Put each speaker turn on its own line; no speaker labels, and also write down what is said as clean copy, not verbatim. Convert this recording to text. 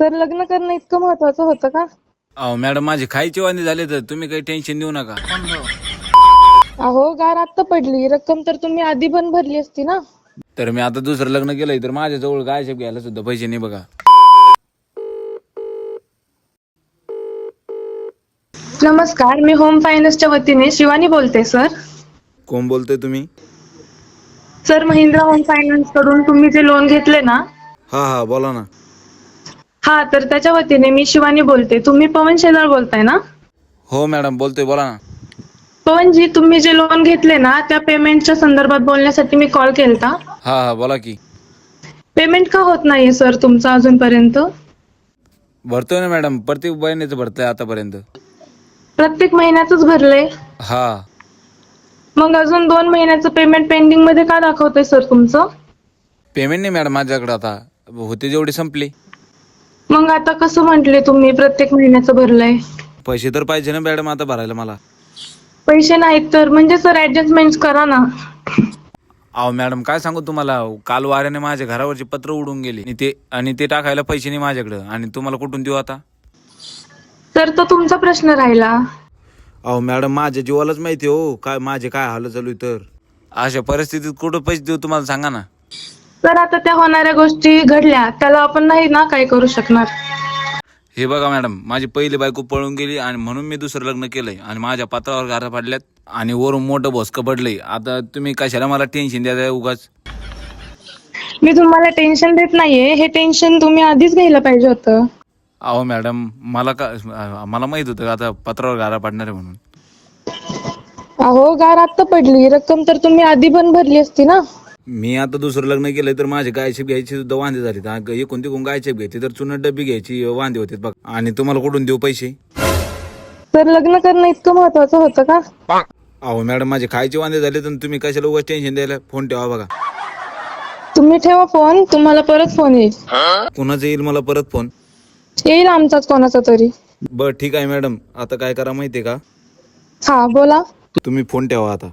तर लग्न करणं इतकं महत्वाचं होतं का?
अहो मॅडम, माझे खायचे वांदे झाले तर तुम्ही काही टेन्शन देऊ नका.
अहो गार आत्ता पडली, रक्कम तर तुम्ही आधी पण भरली असती ना.
तर मी आता दुसरं लग्न केलंय तर माझ्याजवळ गायशेप घ्यायला सुद्धा पैसे नाही बघा.
नमस्कार, मी होम फायनान्सच्या वतीने शिवानी बोलते सर.
कोण बोलतोय तुम्ही?
सर, महिंद्रा होम फायनान्स कडून तुम्ही जे लोन घेतले ना,
हा हा, बोला ना.
हा, तर त्याच्या वतीने मी शिवानी बोलते. तुम्ही पवन शेलार बोलताय ना?
हो मॅडम, बोलतोय, बोला ना.
पवनजी, तुम्ही जे लोन घेतले ना त्या पेमेंटच्या संदर्भात बोलण्यासाठी मी कॉल केलता.
हा हा, बोला की.
पेमेंट का होत नाहीये सर तुमचं अजूनपर्यंत?
भरतोय ना मॅडम, प्रत्येक बहिणीचं भरतंय आतापर्यंत.
प्रत्येक महिन्यातच भरले?
हा.
मग अजून 2 महिन्याचं पेमेंट पेंडिंग मध्ये का दाखवतंय सर तुमचं?
पेमेंट नाही मॅडम माझ्याकडे, आता होते जेवढी संपली.
मग आता कसं म्हटले तुम्ही प्रत्येक महिन्याचं भरलंय?
पैसे तर पाहिजे ना मॅडम आता भरायला मला.
पैसे नाहीत तर म्हणजे सर ऍडजस्टमेंट करा ना.
अहो मॅडम, काय सांगू तुम्हाला, काल वाऱ्याने माझ्या घरावरची पत्र उडून गेली आणि ते टाकायला पैसे नाही माझ्याकडे, आणि तुम्हाला कुठून देऊ आता?
तर तो तुमचा प्रश्न राहिला.
अहो मॅडम, माझ्या जीवालाच माहिती हो काय माझे काय हाल चालू आहे. तर अशा परिस्थितीत कुठं पैसे देऊ तुम्हाला सांगा ना.
तर आता त्या होणाऱ्या गोष्टी घडल्या त्याला आपण नाही ना काय करू शकणार.
हे बघा मॅडम, माझी पहिली बायको पळून गेली आणि म्हणून मी दुसरं लग्न केलंय, आणि माझ्या पात्रावर गारा पडल्यात आणि वरून मोठं भोसकं पडलंय. आता तुम्ही कशाला मला टेन्शन द्या उगाच?
मी तुम्हाला टेन्शन देत नाहीये, हे टेन्शन तुम्ही आधीच घ्यायला पाहिजे होतं.
अहो मॅडम, मला माहित होतं आता पत्रावर गारा पडणार आहे म्हणून.
अहो गार आत्ता पडली, रक्कम तर तुम्ही आधी पण भरली असती ना.
मी आता दुसरं लग्न केलंय तर माझे गायछेप घ्यायची सुद्धा वांदे झाले. एकूण तिकून गायछेप घ्यायची तर चुनट डब्बी घ्यायची वांदे होते बघ. आणि तुम्हाला कुठून देऊ पैसे?
तर लग्न करणं इतकं महत्वाचं होतं का?
अहो मॅडम, माझे खायचे वांदे झाले तर तुम्ही कशाला उगाच टेन्शन द्यायला? फोन ठेवा बघा.
तुम्ही ठेवा फोन, तुम्हाला परत फोन येईल.
कुणाचा येईल मला परत फोन?
येईल आमचाच कोणाचा तरी.
बर ठीक आहे मॅडम, आता काय करा माहितीये का?
हा बोला.
तुम्ही फोन ठेवा आता.